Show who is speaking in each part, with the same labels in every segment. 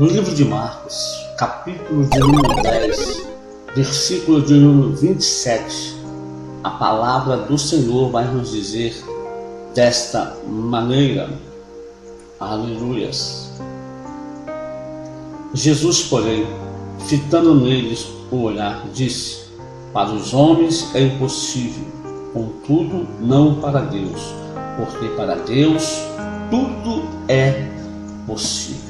Speaker 1: No livro de Marcos, capítulo de número 10, versículo de número 27, a palavra do Senhor vai nos dizer desta maneira. Aleluias. Jesus, porém, fitando neles o olhar, disse: para os homens é impossível, contudo não para Deus, porque para Deus tudo é possível.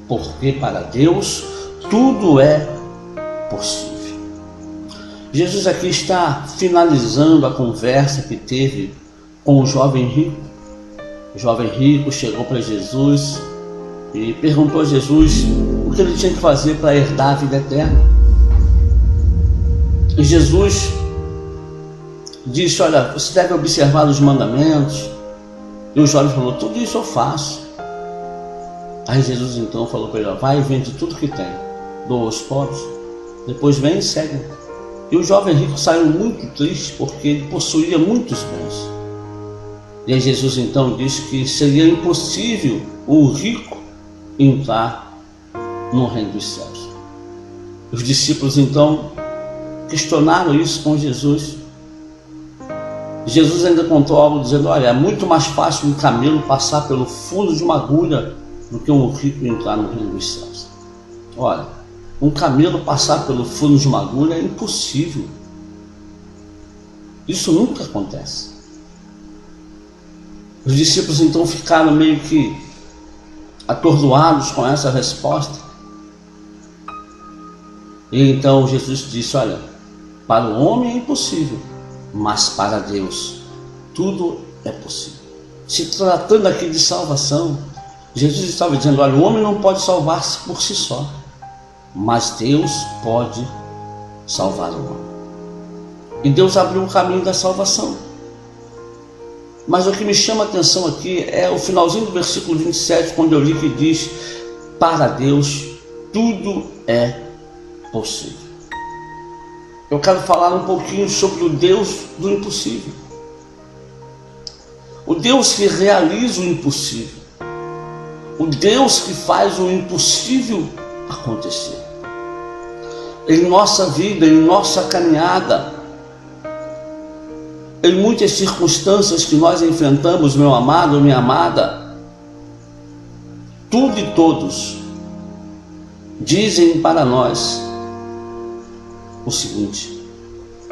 Speaker 1: Porque para Deus tudo é possível. Jesus aqui está finalizando a conversa que teve com o jovem rico. O jovem rico chegou para Jesus e perguntou a Jesus o que ele tinha que fazer para herdar a vida eterna. E Jesus disse: olha, você deve observar os mandamentos. E o jovem falou: tudo isso eu faço. Aí Jesus então falou para ele: vai e vende tudo que tem, doa aos pobres, depois vem e segue. E o jovem rico saiu muito triste porque ele possuía muitos bens. E aí Jesus então disse que seria impossível o rico entrar no reino dos céus. Os discípulos então questionaram isso com Jesus. Jesus ainda contou algo dizendo: olha, é muito mais fácil um camelo passar pelo fundo de uma agulha do que um rico entrar no reino dos céus. Olha, um camelo passar pelo fundo de uma agulha é impossível. Isso nunca acontece. Os discípulos então ficaram meio que atordoados com essa resposta. E então Jesus disse: olha, para o homem é impossível, mas para Deus tudo é possível. Se tratando aqui de salvação, Jesus estava dizendo: olha, o homem não pode salvar-se por si só, mas Deus pode salvar o homem. E Deus abriu o caminho da salvação. Mas o que me chama a atenção aqui é o finalzinho do versículo 27, quando eu li que diz: para Deus tudo é possível. Eu quero falar um pouquinho sobre o Deus do impossível. O Deus que realiza o impossível. O Deus que faz o impossível acontecer. Em nossa vida, em nossa caminhada, em muitas circunstâncias que nós enfrentamos, meu amado, minha amada, tudo e todos dizem para nós o seguinte: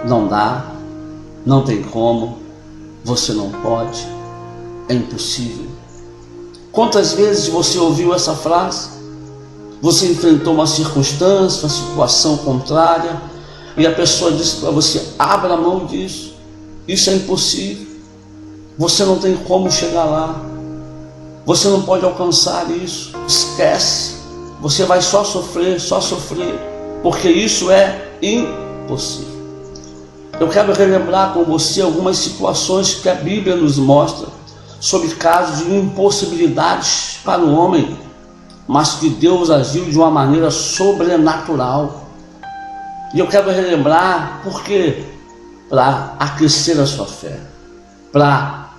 Speaker 1: não dá, não tem como, você não pode, é impossível. Quantas vezes você ouviu essa frase? Você enfrentou uma circunstância, uma situação contrária, e a pessoa disse para você: abra mão disso, isso é impossível, você não tem como chegar lá, você não pode alcançar isso, esquece, você vai só sofrer, porque isso é impossível. Eu quero relembrar com você algumas situações que a Bíblia nos mostra sobre casos de impossibilidades para o homem, mas que Deus agiu de uma maneira sobrenatural. E eu quero relembrar porque para aquecer a sua fé, para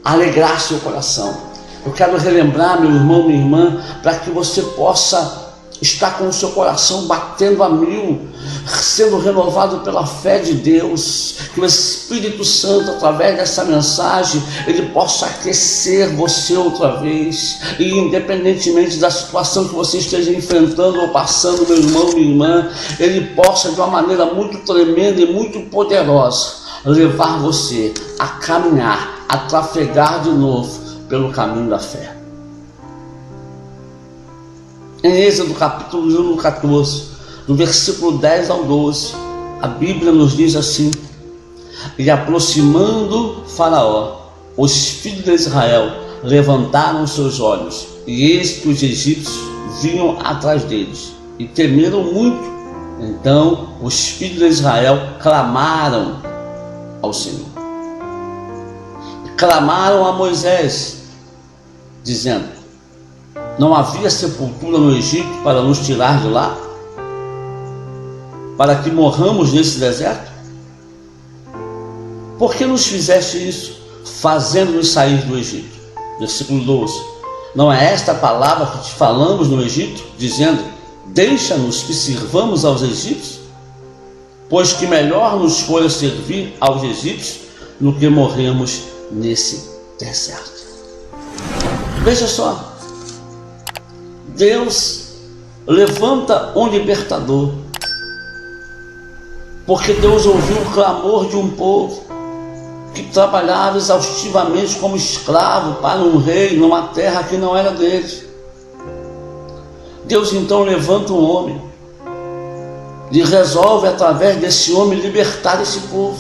Speaker 1: alegrar seu coração. Eu quero relembrar, meu irmão, minha irmã, para que você possa estar com o seu coração batendo a 1000, sendo renovado pela fé de Deus, que o Espírito Santo, através dessa mensagem, ele possa aquecer você outra vez, e independentemente da situação que você esteja enfrentando ou passando, meu irmão, minha irmã, ele possa, de uma maneira muito tremenda e muito poderosa, levar você a caminhar, a trafegar de novo pelo caminho da fé. Em Êxodo capítulo número 14, do versículo 10 ao 12, a Bíblia nos diz assim: e aproximando Faraó, os filhos de Israel levantaram seus olhos, e eis que os egípcios vinham atrás deles, e temeram muito. Então os filhos de Israel clamaram ao Senhor, clamaram a Moisés, dizendo: não havia sepultura no Egito para nos tirar de lá, para que morramos nesse deserto? Por que nos fizeste isso, fazendo-nos sair do Egito? Versículo 12. Não é esta a palavra que te falamos no Egito, dizendo: deixa-nos que sirvamos aos egípcios? Pois que melhor nos fora servir aos egípcios do que morrermos nesse deserto. Veja só, Deus levanta um libertador, porque Deus ouviu o clamor de um povo que trabalhava exaustivamente como escravo para um rei numa terra que não era deles. Deus então levanta um homem e resolve através desse homem libertar esse povo.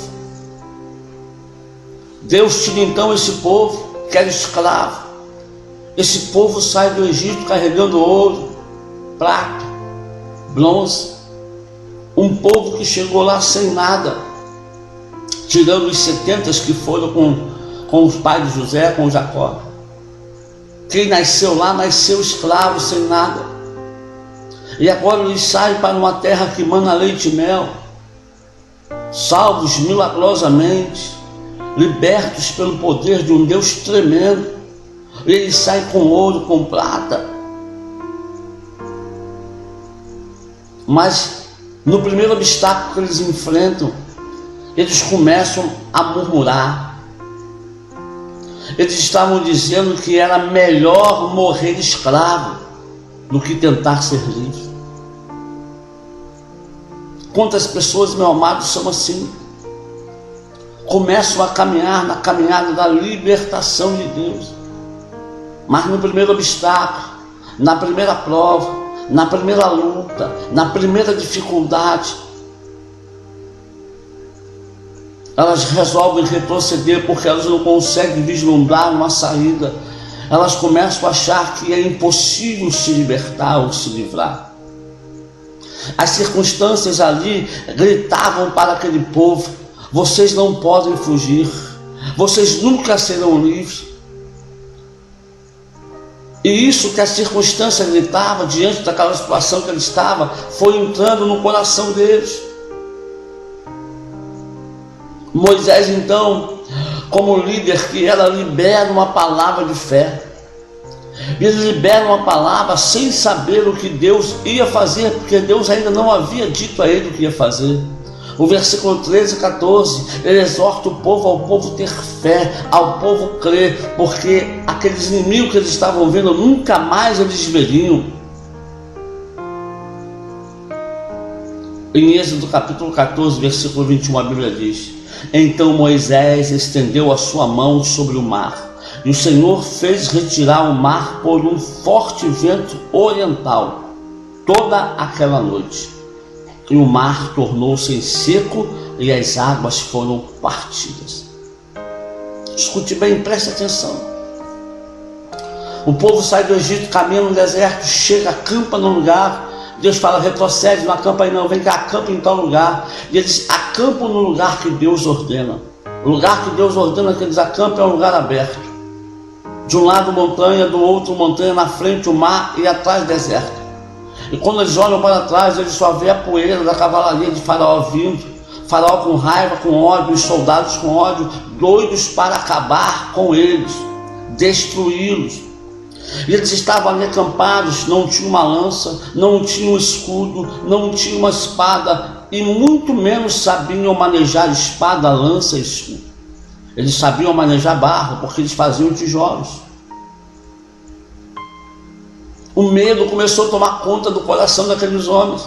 Speaker 1: Deus tira então esse povo que era escravo. Esse povo sai do Egito carregando ouro, prata, bronze. Um povo que chegou lá sem nada, tirando os 70 que foram com os pais de José, com Jacó. Quem nasceu lá, nasceu escravo, sem nada. E agora eles saem para uma terra que mana leite e mel, salvos milagrosamente, libertos pelo poder de um Deus tremendo. Eles saem com ouro, com prata. Mas no primeiro obstáculo que eles enfrentam, eles começam a murmurar. Eles estavam dizendo que era melhor morrer escravo do que tentar ser livre. Quantas pessoas, meu amado, são assim? Começam a caminhar na caminhada da libertação de Deus, mas no primeiro obstáculo, na primeira prova, na primeira luta, na primeira dificuldade, elas resolvem retroceder porque elas não conseguem vislumbrar uma saída. Elas começam a achar que é impossível se libertar ou se livrar. As circunstâncias ali gritavam para aquele povo: vocês não podem fugir, vocês nunca serão livres. E isso que a circunstância gritava diante daquela situação que ele estava, foi entrando no coração deles. Moisés então, como líder que era, libera uma palavra de fé. Ele libera uma palavra sem saber o que Deus ia fazer, porque Deus ainda não havia dito a ele o que ia fazer. O versículo 13 e 14, ele exorta o povo ao povo ter fé, ao povo crer, porque aqueles inimigos que eles estavam vendo, nunca mais eles veriam. Em Êxodo capítulo 14, versículo 21, a Bíblia diz: então Moisés estendeu a sua mão sobre o mar, e o Senhor fez retirar o mar por um forte vento oriental toda aquela noite. E o mar tornou-se em seco e as águas foram partidas. Escute bem, preste atenção. O povo sai do Egito, caminha no deserto, chega, acampa num lugar. Deus fala: retrocede, não acampa aí não, vem cá, acampa em tal lugar. E eles acampam no lugar que Deus ordena. O lugar que Deus ordena que eles acampem é um lugar aberto. De um lado montanha, do outro montanha, na frente o mar e atrás deserto. E quando eles olham para trás, eles só vê a poeira da cavalaria de Faraó vindo. Faraó com raiva, com ódio, os soldados com ódio, doidos para acabar com eles, destruí-los. E eles estavam ali acampados, não tinha uma lança, não tinha um escudo, não tinha uma espada, e muito menos sabiam manejar espada, lança e escudo. Eles sabiam manejar barro, porque eles faziam tijolos. O medo começou a tomar conta do coração daqueles homens.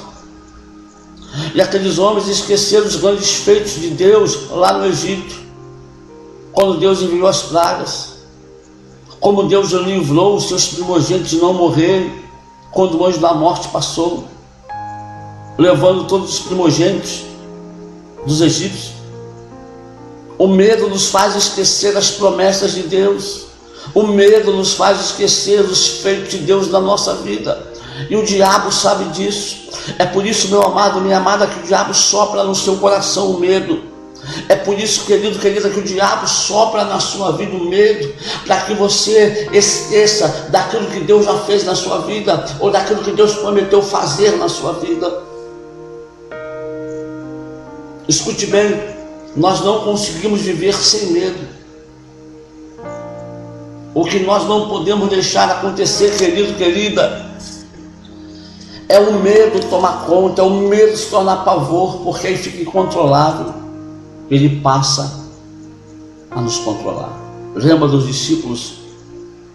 Speaker 1: E aqueles homens esqueceram os grandes feitos de Deus lá no Egito, quando Deus enviou as pragas, como Deus livrou os seus primogênitos de não morrerem, quando o anjo da morte passou, levando todos os primogênitos dos egípcios. O medo nos faz esquecer as promessas de Deus. O medo nos faz esquecer os feitos de Deus na nossa vida. E o diabo sabe disso. É por isso, meu amado, minha amada, que o diabo sopra no seu coração o medo. É por isso, querido, querida, que o diabo sopra na sua vida o medo, para que você esqueça daquilo que Deus já fez na sua vida, ou daquilo que Deus prometeu fazer na sua vida. Escute bem, nós não conseguimos viver sem medo. O que nós não podemos deixar acontecer, querido, querida, é o medo tomar conta, é o medo se tornar pavor, porque aí fica incontrolável. Ele passa a nos controlar. Lembra dos discípulos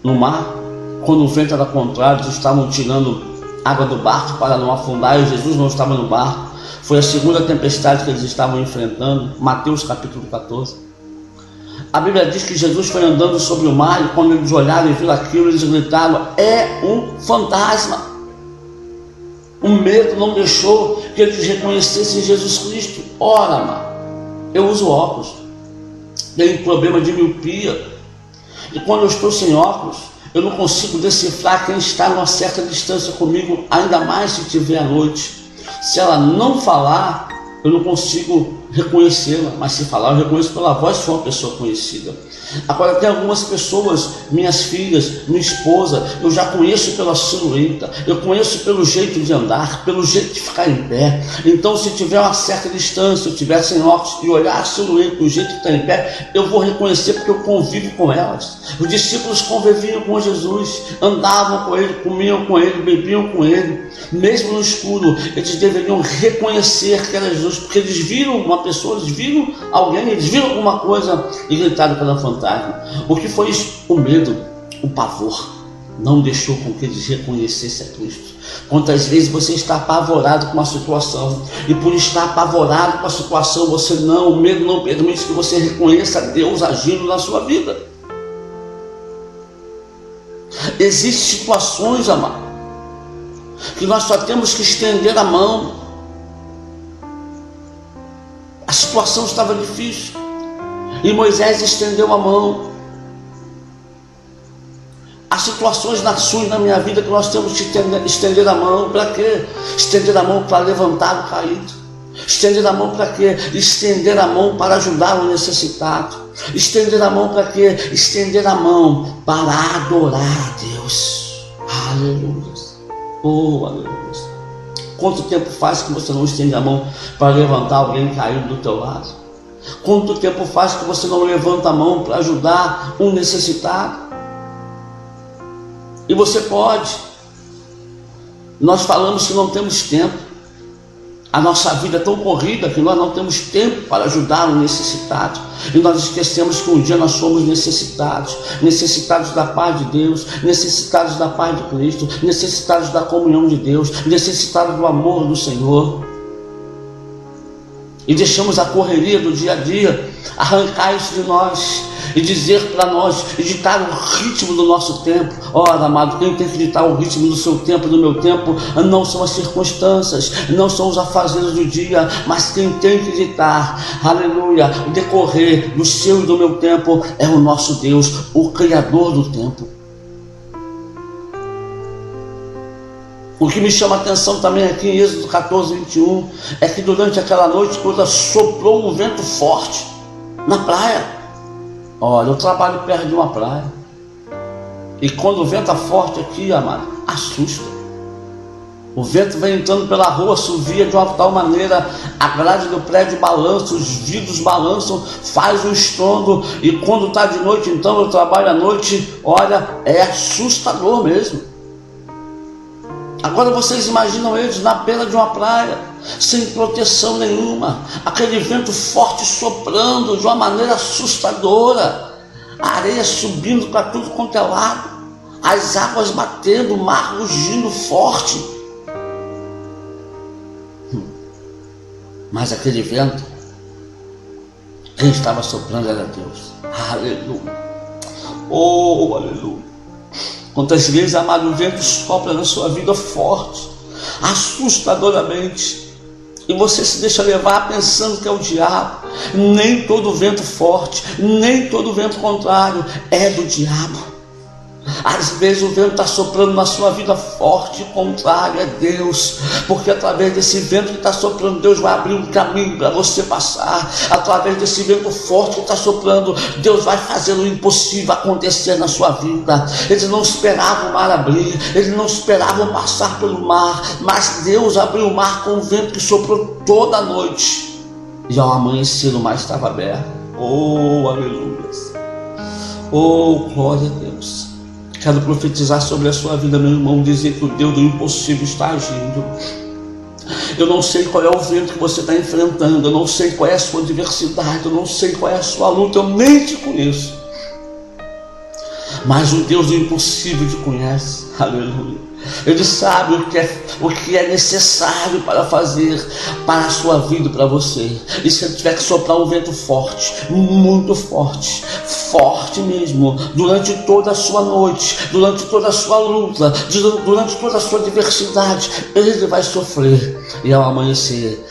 Speaker 1: no mar? Quando o vento era contrário, eles estavam tirando água do barco para não afundar, e Jesus não estava no barco. Foi a segunda tempestade que eles estavam enfrentando. Mateus capítulo 14. A Bíblia diz que Jesus foi andando sobre o mar, e quando eles olharam e viram aquilo, eles gritaram: é um fantasma. O medo não deixou que eles reconhecessem Jesus Cristo. Ora, amado, eu uso óculos, tenho problema de miopia, e quando eu estou sem óculos, eu não consigo decifrar quem está a uma certa distância comigo, ainda mais se tiver à noite. Se ela não falar, eu não consigo reconhecê-la, mas se falar, eu reconheço pela voz se for uma pessoa conhecida. Agora, tem algumas pessoas, minhas filhas, minha esposa, eu já conheço pela silhueta, eu conheço pelo jeito de andar, pelo jeito de ficar em pé. Então, se tiver uma certa distância, eu estiver sem óculos e olhar a silhueta, o jeito que está em pé, eu vou reconhecer, porque eu convivo com elas. Os discípulos conviviam com Jesus, andavam com ele, comiam com ele, bebiam com ele. Mesmo no escuro, eles deveriam reconhecer que era Jesus, porque eles viram uma pessoa, eles viram alguém, eles viram alguma coisa e gritaram pela fantasma. O que foi isso? O medo, o pavor, não deixou com que eles reconhecessem a Cristo. Quantas vezes você está apavorado com uma situação, e por estar apavorado com a situação, o medo não permite que você reconheça Deus agindo na sua vida. Existem situações, amado, que nós só temos que estender a mão. A situação estava difícil e Moisés estendeu a mão. Há situações na sua e na minha vida que nós temos que estender a mão. Para quê? Estender a mão para levantar o caído. Estender a mão para quê? Estender a mão para ajudar o necessitado. Estender a mão para quê? Estender a mão para adorar a Deus. Aleluia. Oh, aleluia. Quanto tempo faz que você não estende a mão para levantar alguém caído do teu lado? Quanto tempo faz que você não levanta a mão para ajudar um necessitado? E você pode. Nós falamos que não temos tempo. A nossa vida é tão corrida que nós não temos tempo para ajudar o necessitado. E nós esquecemos que um dia nós somos necessitados. Necessitados da paz de Deus, necessitados da paz de Cristo, necessitados da comunhão de Deus, necessitados do amor do Senhor. E deixamos a correria do dia a dia arrancar isso de nós e dizer para nós, e ditar o ritmo do nosso tempo. Ora, amado, quem tem que ditar o ritmo do seu tempo e do meu tempo não são as circunstâncias, não são os afazeres do dia, mas quem tem que ditar, aleluia, o decorrer do seu e do meu tempo é o nosso Deus, o Criador do tempo. O que me chama a atenção também aqui em Êxodo 14, 21, é que durante aquela noite, quando soprou um vento forte na praia. Olha, eu trabalho perto de uma praia, e quando o vento é forte aqui, amado, assusta. O vento vem entrando pela rua, assovia de uma tal maneira, a grade do prédio balança, os vidros balançam, faz um estrondo, e quando está de noite, então eu trabalho à noite, olha, é assustador mesmo. Agora vocês imaginam eles na beira de uma praia, sem proteção nenhuma, aquele vento forte soprando de uma maneira assustadora, a areia subindo para tudo quanto é lado, as águas batendo, o mar rugindo forte. Mas aquele vento, quem estava soprando era Deus. Aleluia. Oh, aleluia. Quantas vezes, amado, o vento sopra na sua vida forte, assustadoramente, e você se deixa levar pensando que é o diabo. Nem todo vento forte, nem todo vento contrário é do diabo. Às vezes o vento está soprando na sua vida forte e contrário é Deus, porque através desse vento que está soprando, Deus vai abrir um caminho para você passar. Através desse vento forte que está soprando, Deus vai fazer o impossível acontecer na sua vida. Eles não esperavam o mar abrir, eles não esperavam passar pelo mar, mas Deus abriu o mar com o vento que soprou toda a noite, e ao amanhecer o mar estava aberto. Oh, aleluia. Oh, glória a Deus. Quero profetizar sobre a sua vida, meu irmão, dizer que o Deus do impossível está agindo. Eu não sei qual é o vento que você está enfrentando, eu não sei qual é a sua adversidade, eu não sei qual é a sua luta, eu nem te conheço. Mas o Deus do impossível te conhece, aleluia. Ele sabe o que é necessário para fazer para a sua vida, para você. E se ele tiver que soprar um vento forte, muito forte, forte mesmo, durante toda a sua noite, durante toda a sua luta, durante toda a sua adversidade, ele vai sofrer. E ao amanhecer,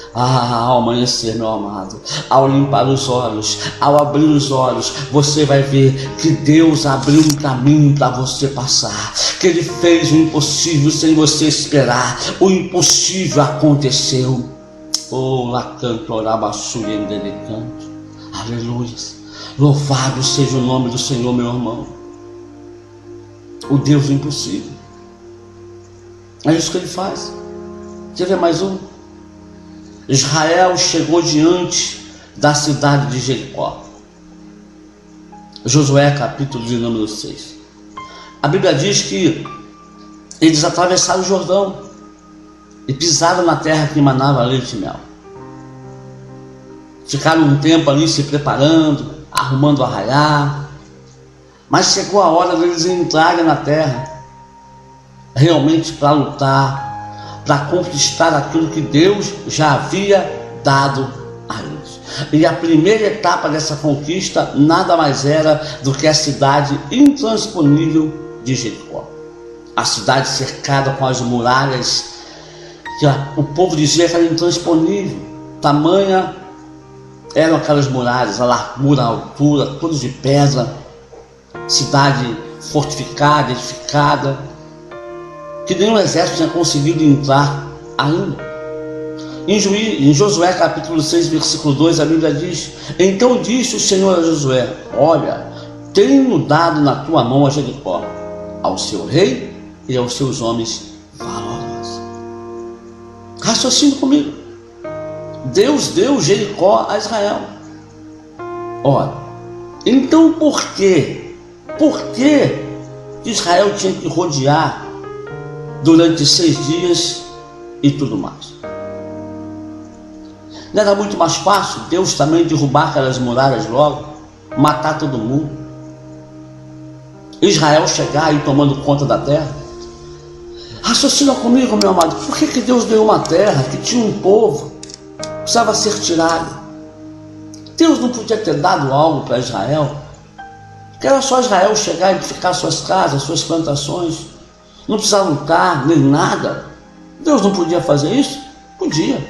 Speaker 1: meu amado, ao limpar os olhos, ao abrir os olhos, você vai ver que Deus abriu um caminho para você passar, que Ele fez o impossível sem você esperar. O impossível aconteceu. Oh, lacanto, orabaçu, endelecanto. Aleluia. Louvado seja o nome do Senhor, meu irmão. O Deus do impossível. É isso que Ele faz. Quer ver mais um? Israel chegou diante da cidade de Jericó. Josué, capítulo de número 6. A Bíblia diz que eles atravessaram o Jordão e pisaram na terra que emanava leite e mel. Ficaram um tempo ali se preparando, arrumando o arraial, mas chegou a hora deles entrarem na terra, realmente para lutar, para conquistar aquilo que Deus já havia dado a eles. E a primeira etapa dessa conquista nada mais era do que a cidade intransponível de Jericó. A cidade cercada com as muralhas, que o povo dizia que era intransponível. Tamanha eram aquelas muralhas, a largura, a altura, todas de pedra. Cidade fortificada, edificada, que nenhum exército tinha conseguido entrar ainda. Em Josué capítulo 6, versículo 2, a Bíblia diz: então disse o Senhor a Josué: olha, tenho dado na tua mão a Jericó, ao seu rei e aos seus homens valorosos. Raciocine comigo. Deus deu Jericó a Israel. Ora, então por que Israel tinha que rodear durante 6 dias e tudo mais? Não era muito mais fácil Deus também derrubar aquelas muralhas logo, matar todo mundo, Israel chegar e tomando conta da terra? Raciocina comigo, meu amado. Por que Deus deu uma terra que tinha um povo que precisava ser tirado? Deus não podia ter dado algo para Israel? Que era só Israel chegar e edificar suas casas, suas plantações, não precisava lutar nem nada. Deus não podia fazer isso? Podia,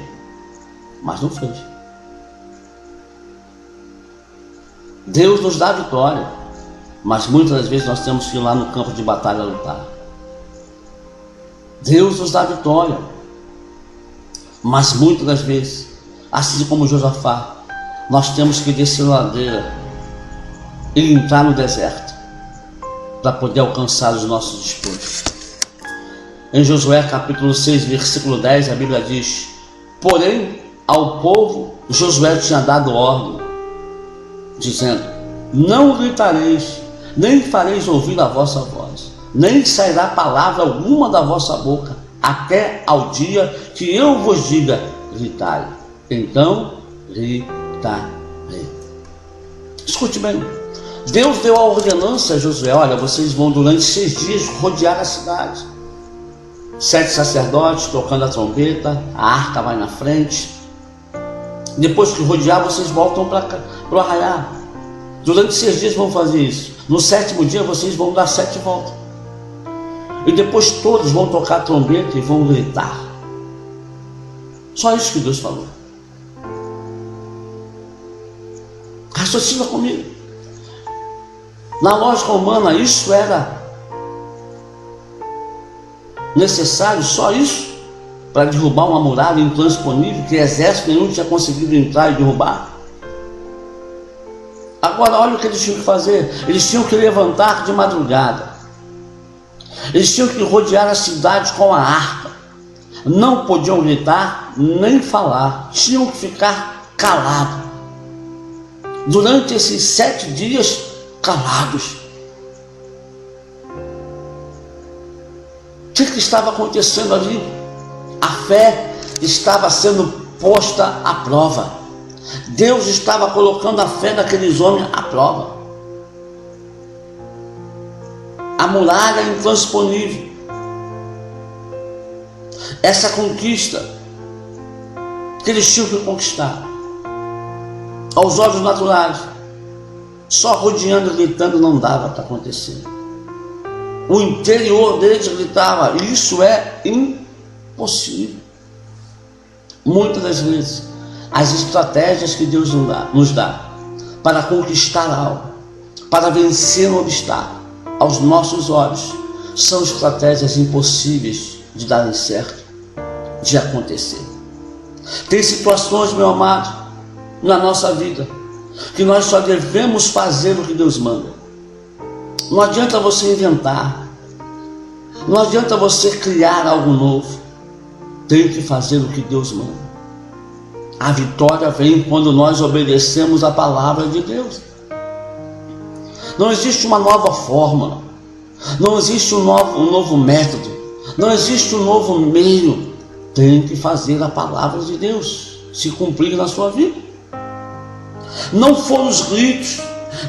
Speaker 1: mas não fez. Deus nos dá a vitória, mas muitas das vezes nós temos que ir lá no campo de batalha lutar. Deus nos dá a vitória, mas muitas das vezes, assim como Josafá, nós temos que descer a ladeira e entrar no deserto para poder alcançar os nossos despojos. Em Josué capítulo 6, versículo 10, a Bíblia diz: porém ao povo Josué tinha dado ordem, dizendo: não gritareis, nem fareis ouvir a vossa voz, nem sairá palavra alguma da vossa boca, até ao dia que eu vos diga: gritai. Então gritarei. Escute bem. Deus deu a ordenança a Josué: olha, vocês vão durante 6 dias rodear a cidade. 7 sacerdotes tocando a trombeta, a arca vai na frente. Depois que rodear, vocês voltam para o arraial. Durante 6 dias vão fazer isso. No 7º dia vocês vão dar 7 voltas. E depois todos vão tocar a trombeta e vão gritar. Só isso que Deus falou. Raciocina comigo. Na lógica humana, isso era necessário, só isso, para derrubar uma muralha intransponível que exército nenhum tinha conseguido entrar e derrubar? Agora, olha o que eles tinham que fazer. Eles tinham que levantar de madrugada. Eles tinham que rodear a cidade com a arca. Não podiam gritar nem falar. Tinham que ficar calados. Durante esses 7 dias, calados. que estava acontecendo ali? A fé estava sendo posta à prova. Deus estava colocando a fé daqueles homens à prova. A muralha intransponível. Essa conquista que eles tinham que conquistar, aos olhos naturais, só rodeando e gritando não dava para acontecer. O interior deles gritava: isso é impossível. Muitas das vezes, as estratégias que Deus nos dá para conquistar algo, para vencer um obstáculo, aos nossos olhos, são estratégias impossíveis de darem certo, de acontecer. Tem situações, meu amado, na nossa vida, que nós só devemos fazer o que Deus manda. Não adianta você inventar, não adianta você criar algo novo. Tem que fazer o que Deus manda. A vitória vem quando nós obedecemos a palavra de Deus. Não existe uma nova fórmula, não existe um novo método, não existe um novo meio. Tem que fazer a palavra de Deus se cumprir na sua vida. Não foram os gritos,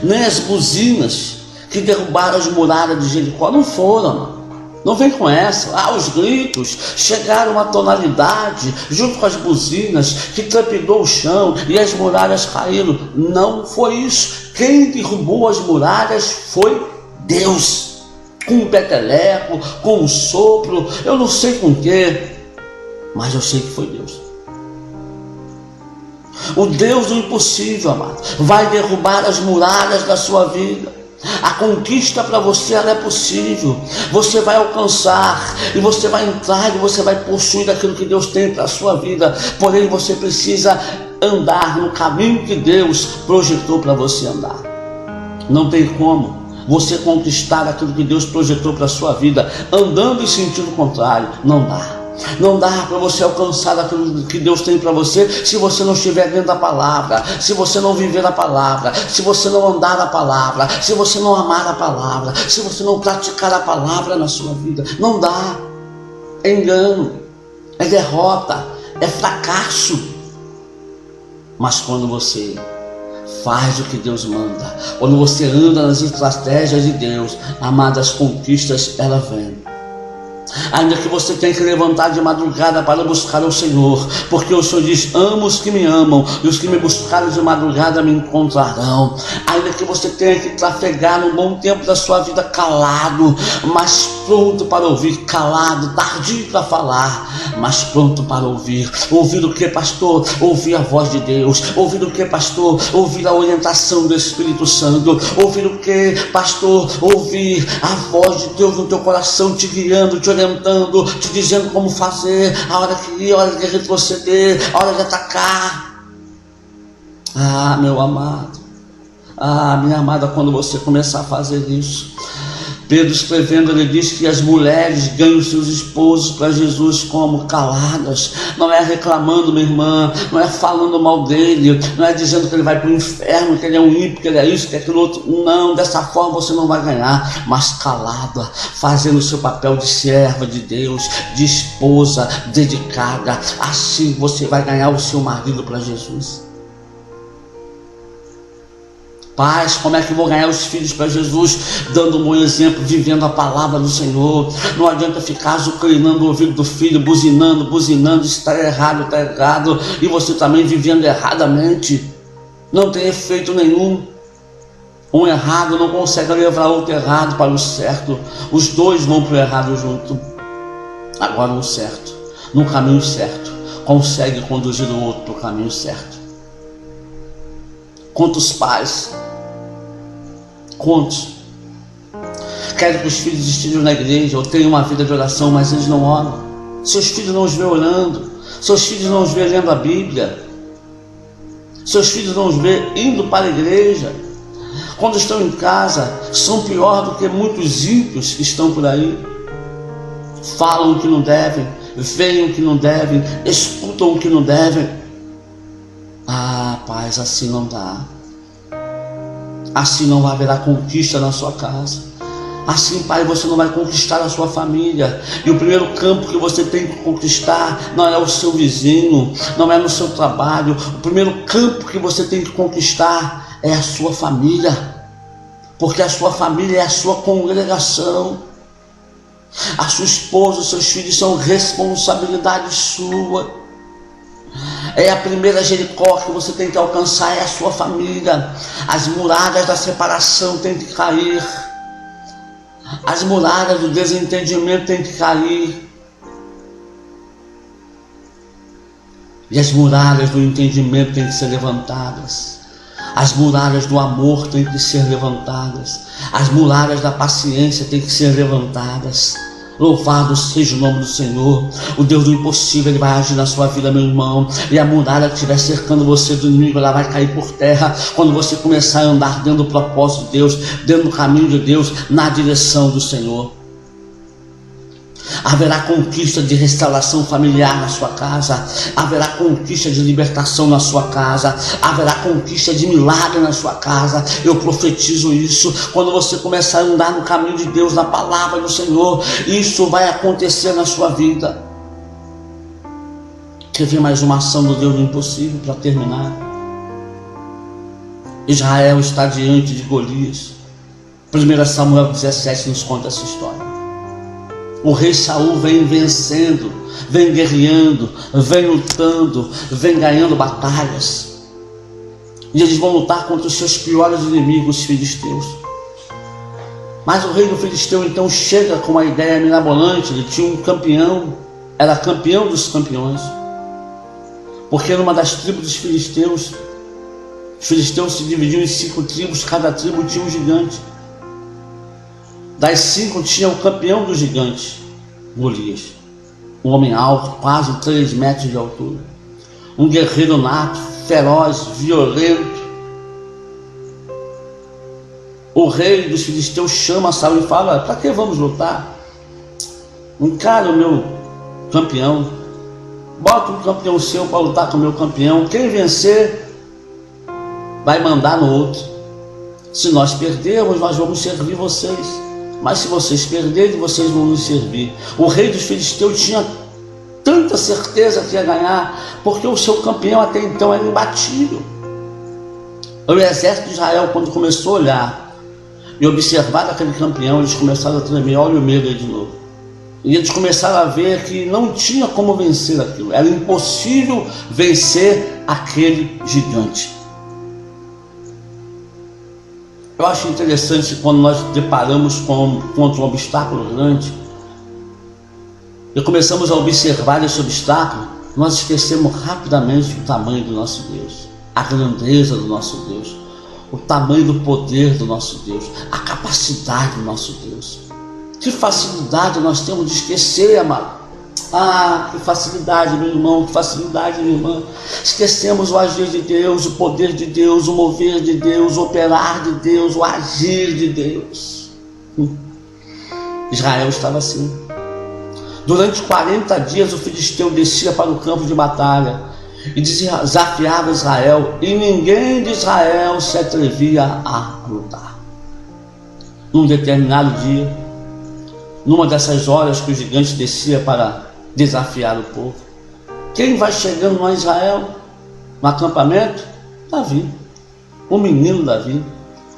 Speaker 1: nem as buzinas que derrubaram as muralhas de Jericó. Não foram, não vem com essa. Os gritos chegaram a uma tonalidade junto com as buzinas que trepidou o chão e as muralhas caíram. Não foi isso. Quem derrubou as muralhas foi Deus, com um peteleco, com um sopro, eu não sei com o que, mas eu sei que foi Deus. O Deus do impossível, amado, vai derrubar as muralhas da sua vida. A conquista para você, ela é possível. Você vai alcançar, e você vai entrar, e você vai possuir aquilo que Deus tem para a sua vida. Porém, você precisa andar no caminho que Deus projetou para você andar. Não tem como você conquistar aquilo que Deus projetou para a sua vida andando em sentido contrário. Não dá. Não dá para você alcançar aquilo que Deus tem para você se você não estiver dentro da palavra, se você não viver a palavra, se você não andar a palavra, se você não amar a palavra, se você não praticar a palavra na sua vida. Não dá. É engano, é derrota, é fracasso. Mas quando você faz o que Deus manda, quando você anda nas estratégias de Deus, amadas, conquistas, elas vêm. Ainda que você tenha que levantar de madrugada para buscar o Senhor, porque o Senhor diz: amo os que me amam, e os que me buscarem de madrugada me encontrarão. Ainda que você tenha que trafegar um bom tempo da sua vida calado, mas pronto para ouvir, calado, tardio para falar, mas pronto para ouvir. Ouvir o que, pastor? Ouvir a voz de Deus. Ouvir o que, pastor? Ouvir a orientação do Espírito Santo. Ouvir o que, pastor? Ouvir a voz de Deus no teu coração, te guiando, te orientando, te dizendo como fazer, a hora que ir, a hora de retroceder, a hora de atacar. Meu amado, minha amada, quando você começar a fazer isso, Pedro escrevendo, ele diz que as mulheres ganham seus esposos para Jesus como? Caladas. Não é reclamando, minha irmã, não é falando mal dele, não é dizendo que ele vai para o inferno, que ele é um ímpio, que ele é isso, que é aquilo outro. Não, dessa forma você não vai ganhar, mas calada, fazendo o seu papel de serva de Deus, de esposa dedicada. Assim você vai ganhar o seu marido para Jesus. Pais, como é que eu vou ganhar os filhos para Jesus? Dando um bom exemplo, vivendo a palavra do Senhor. Não adianta ficar azucrinando o ouvido do filho, buzinando, está errado, e você também vivendo erradamente. Não tem efeito nenhum. Um errado não consegue levar outro errado para o certo. Os dois vão para o errado junto. Agora um certo, no caminho certo, consegue conduzir o outro para o caminho certo. Quantos pais, quantos querem que os filhos estejam na igreja ou tenham uma vida de oração, mas eles não oram? Seus filhos não os vê orando, seus filhos não os vê lendo a Bíblia, seus filhos não os vê indo para a igreja. Quando estão em casa, são pior do que muitos ímpios que estão por aí. Falam o que não devem, veem o que não devem, escutam o que não devem. Paz, assim não dá. Assim não haverá conquista na sua casa. Assim, Pai, você não vai conquistar a sua família. E o primeiro campo que você tem que conquistar não é o seu vizinho, não é no seu trabalho. O primeiro campo que você tem que conquistar é a sua família, porque a sua família é a sua congregação. A sua esposa, os seus filhos são responsabilidade sua. É a primeira Jericó que você tem que alcançar, é a sua família. As muralhas da separação têm que cair. As muralhas do desentendimento têm que cair. E as muralhas do entendimento têm que ser levantadas. As muralhas do amor têm que ser levantadas. As muralhas da paciência têm que ser levantadas. Louvado seja o nome do Senhor. O Deus do impossível, Ele vai agir na sua vida, meu irmão. E a muralha que estiver cercando você do inimigo, ela vai cair por terra quando você começar a andar dentro do propósito de Deus, dentro do caminho de Deus, na direção do Senhor. Haverá conquista de restauração familiar na sua casa. Haverá conquista de libertação na sua casa. Haverá conquista de milagre na sua casa. Eu profetizo isso. Quando você começar a andar no caminho de Deus, na palavra do Senhor, isso vai acontecer na sua vida. Quer ver mais uma ação do Deus do impossível para terminar? Israel está diante de Golias. 1 Samuel 17 nos conta essa história. O rei Saul vem vencendo, vem guerreando, vem lutando, vem ganhando batalhas. E eles vão lutar contra os seus piores inimigos, os filisteus. Mas o rei do filisteu então chega com uma ideia mirabolante. Ele tinha um campeão, era campeão dos campeões. Porque numa das tribos dos filisteus, os filisteus se dividiam em 5 tribos, cada tribo tinha um gigante. Das 5 tinha o campeão dos gigantes, Golias. Um homem alto, quase 3 metros de altura. Um guerreiro nato, feroz, violento. O rei dos filisteus chama Saul e fala: para que vamos lutar? Encara o meu campeão. Bota um campeão seu para lutar com o meu campeão. Quem vencer vai mandar no outro. Se nós perdermos, nós vamos servir vocês. Mas se vocês perderem, vocês vão nos servir. O rei dos filisteus tinha tanta certeza que ia ganhar, porque o seu campeão até então era imbatível. O exército de Israel, quando começou a olhar e observar aquele campeão, eles começaram a tremer. Olha o medo aí de novo. E eles começaram a ver que não tinha como vencer aquilo. Era impossível vencer aquele gigante. Eu acho interessante quando nós deparamos contra um obstáculo grande e começamos a observar esse obstáculo, nós esquecemos rapidamente o tamanho do nosso Deus, a grandeza do nosso Deus, o tamanho do poder do nosso Deus, a capacidade do nosso Deus. Que facilidade nós temos de esquecer, amado. Ah, que facilidade, meu irmão, que facilidade, minha irmã. Esquecemos o agir de Deus, o poder de Deus, o mover de Deus, o operar de Deus, o agir de Deus. Israel estava assim. Durante 40 dias o filisteu descia para o campo de batalha e desafiava Israel, e ninguém de Israel se atrevia a lutar. Num determinado dia, numa dessas horas que o gigante descia para desafiar o povo, quem vai chegando a Israel, no acampamento? Davi, o menino Davi,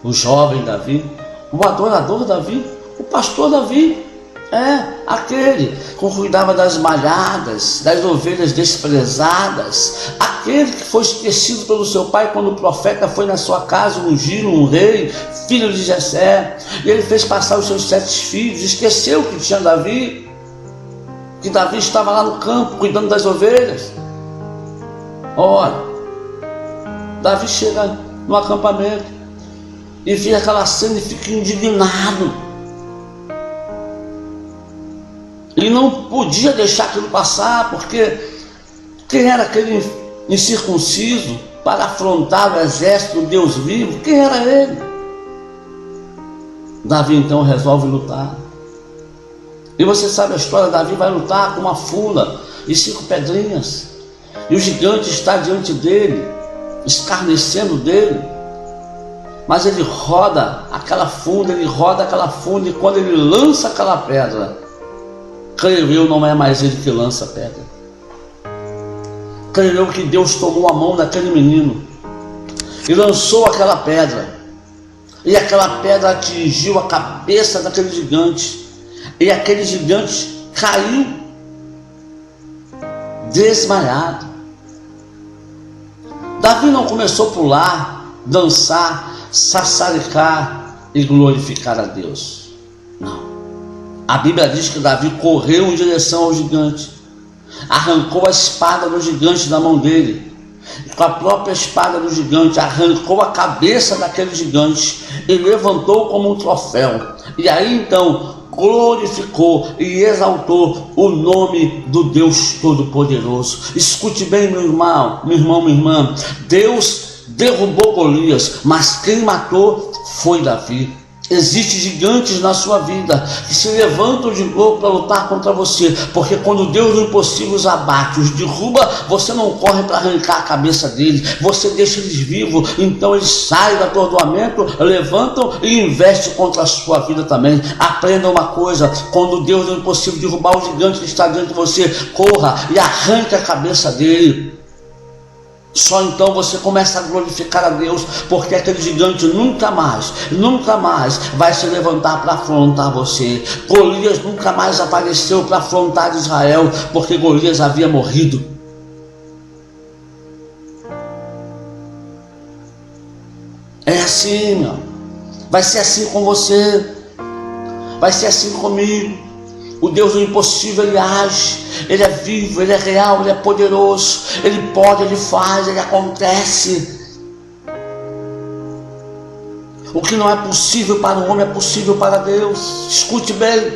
Speaker 1: o jovem Davi, o adorador Davi, o pastor Davi, aquele que cuidava das malhadas, das ovelhas desprezadas, aquele que foi esquecido pelo seu pai quando o profeta foi na sua casa ungir um rei, filho de Jessé, e ele fez passar os seus 7 filhos, esqueceu que tinha Davi, que Davi estava lá no campo cuidando das ovelhas. Ora, Davi chega no acampamento e vê aquela cena e fica indignado. Ele não podia deixar aquilo passar, porque quem era aquele incircunciso para afrontar o exército do Deus vivo? Quem era ele? Davi então resolve lutar. E você sabe a história. Davi vai lutar com uma funda e 5 pedrinhas, e o gigante está diante dele, escarnecendo dele. Mas ele roda aquela funda, e quando ele lança aquela pedra, creio eu, não é mais ele que lança a pedra. Creio eu que Deus tomou a mão daquele menino e lançou aquela pedra. E aquela pedra atingiu a cabeça daquele gigante. E aquele gigante caiu desmaiado. Davi não começou a pular, dançar, sassaricar e glorificar a Deus. Não. A Bíblia diz que Davi correu em direção ao gigante, arrancou a espada do gigante da mão dele, e com a própria espada do gigante arrancou a cabeça daquele gigante e levantou como um troféu. E aí então glorificou e exaltou o nome do Deus Todo-Poderoso. Escute bem, meu irmão, minha irmã. Deus derrubou Golias, mas quem matou foi Davi. Existem gigantes na sua vida que se levantam de novo para lutar contra você, porque quando Deus do impossível os abate, os derruba, você não corre para arrancar a cabeça deles, você deixa eles vivos. Então eles saem do atordoamento, levantam e investem contra a sua vida também. Aprenda uma coisa: quando Deus do impossível derrubar o gigante que está dentro de você, corra e arranque a cabeça dele. Só então você começa a glorificar a Deus, porque aquele gigante nunca mais vai se levantar para afrontar você. Golias nunca mais apareceu para afrontar Israel, porque Golias havia morrido. É assim, meu. Vai ser assim com você, vai ser assim comigo. O Deus do impossível, ele age, ele é vivo, ele é real, ele é poderoso, ele pode, ele faz, ele acontece. O que não é possível para o homem é possível para Deus. Escute bem,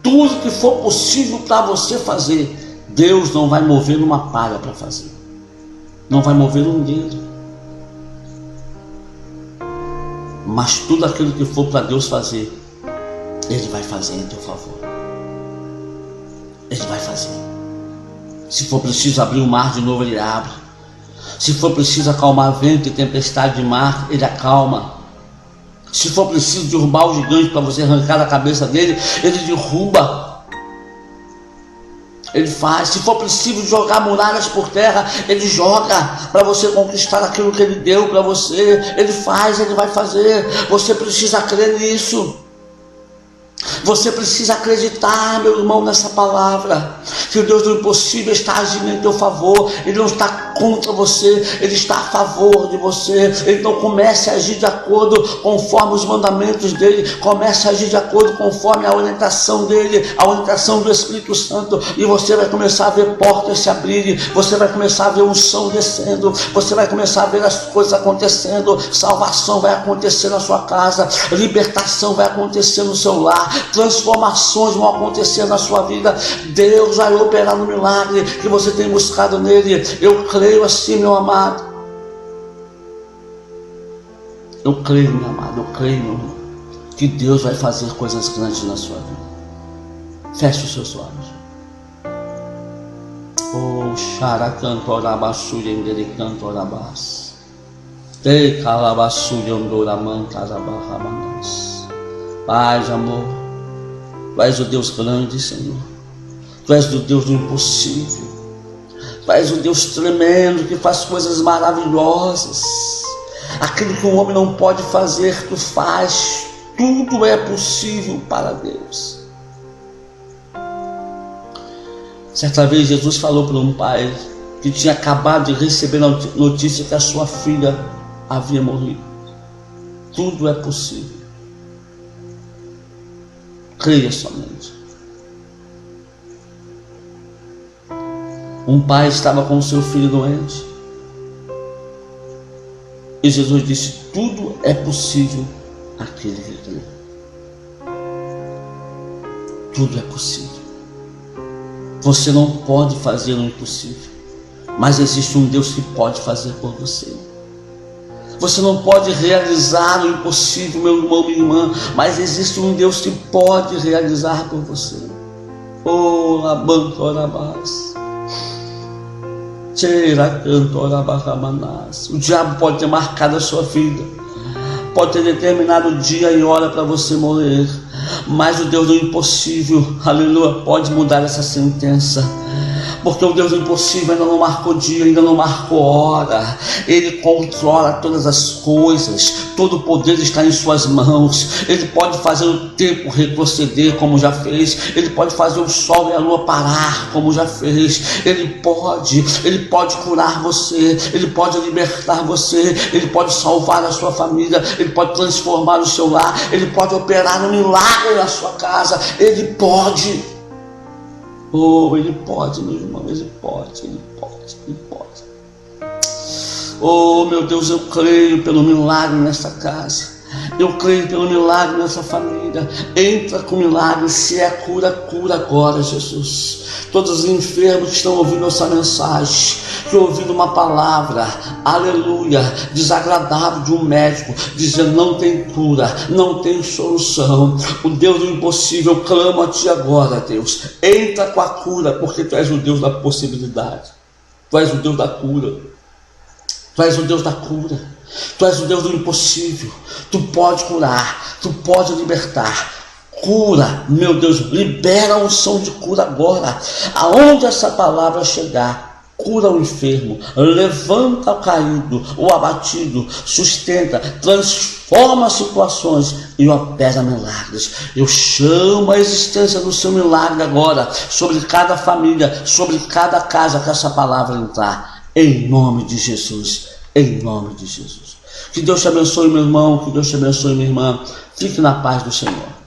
Speaker 1: tudo que for possível para você fazer, Deus não vai mover uma palha para fazer, não vai mover um dedo. Mas tudo aquilo que for para Deus fazer, Ele vai fazer em teu favor. Ele vai fazer. Se for preciso abrir o mar de novo, Ele abre. Se for preciso acalmar vento e tempestade de mar, Ele acalma. Se for preciso derrubar o gigante para você arrancar a cabeça dele, Ele derruba. Ele faz. Se for preciso jogar muralhas por terra, Ele joga para você conquistar aquilo que Ele deu para você. Ele faz, Ele vai fazer. Você precisa crer nisso. Você precisa acreditar, meu irmão, nessa palavra, que o Deus do impossível está agindo em teu favor. Ele não está contra você, Ele está a favor de você. Então comece a agir de acordo conforme os mandamentos dEle, comece a agir de acordo conforme a orientação dEle, a orientação do Espírito Santo, e você vai começar a ver portas se abrirem, você vai começar a ver unção descendo, você vai começar a ver as coisas acontecendo, salvação vai acontecer na sua casa, libertação vai acontecer no seu lar, transformações vão acontecer na sua vida. Deus vai operar no milagre que você tem buscado nele. Eu creio assim, meu amado. Eu creio, meu amado, eu creio, meu irmão, que Deus vai fazer coisas grandes na sua vida. Feche os seus olhos. Oh, xaracantorabassuya endericantorabas. Te calabassuya ondoramantarabahamanas. Pai de amor, Tu és o Deus grande, Senhor. Tu és o Deus do impossível. Tu és o Deus tremendo que faz coisas maravilhosas. Aquilo que um homem não pode fazer, Tu faz. Tudo é possível para Deus. Certa vez Jesus falou para um pai que tinha acabado de receber a notícia que a sua filha havia morrido. Tudo é possível. Creia somente. Um pai estava com o seu filho doente. E Jesus disse: tudo é possível àquele que crê. Tudo é possível. Você não pode fazer o impossível, mas existe um Deus que pode fazer por você. Você não pode realizar o impossível, meu irmão, minha irmã, mas existe um Deus que pode realizar por você. Oh, labantorabás. O diabo pode ter marcado a sua vida, Pode ter determinado dia e hora para você morrer, mas o Deus do impossível, aleluia, pode mudar essa sentença. Porque o Deus do impossível ainda não marcou dia, ainda não marcou hora. Ele controla todas as coisas, todo o poder está em suas mãos. Ele pode fazer o tempo retroceder, como já fez. Ele pode fazer o sol e a lua parar, como já fez. Ele pode curar você, ele pode libertar você, ele pode salvar a sua família, ele pode transformar o seu lar, ele pode operar um milagre na sua casa. Ele pode. Oh, ele pode, meu irmão, ele pode. Oh, meu Deus, eu creio pelo milagre nessa casa. Eu creio pelo milagre nessa família. Entra com milagre. Se é cura, cura agora, Jesus. Todos os enfermos que estão ouvindo essa mensagem, que ouvindo uma palavra, aleluia, desagradável de um médico, dizendo não tem cura, não tem solução. O Deus do impossível, clama a ti agora, Deus. Entra com a cura, porque tu és o Deus da possibilidade. Tu és o Deus da cura. Tu és o Deus da cura. Tu és o Deus do impossível. Tu pode curar, tu pode libertar. Cura, meu Deus, libera a unção de cura agora. Aonde essa palavra chegar, cura o enfermo, levanta o caído, o abatido, sustenta, transforma situações e opera milagres. Eu chamo a existência do seu milagre agora sobre cada família, sobre cada casa que essa palavra entrar, em nome de Jesus, em nome de Jesus. Que Deus te abençoe, meu irmão, que Deus te abençoe, minha irmã. Fique na paz do Senhor.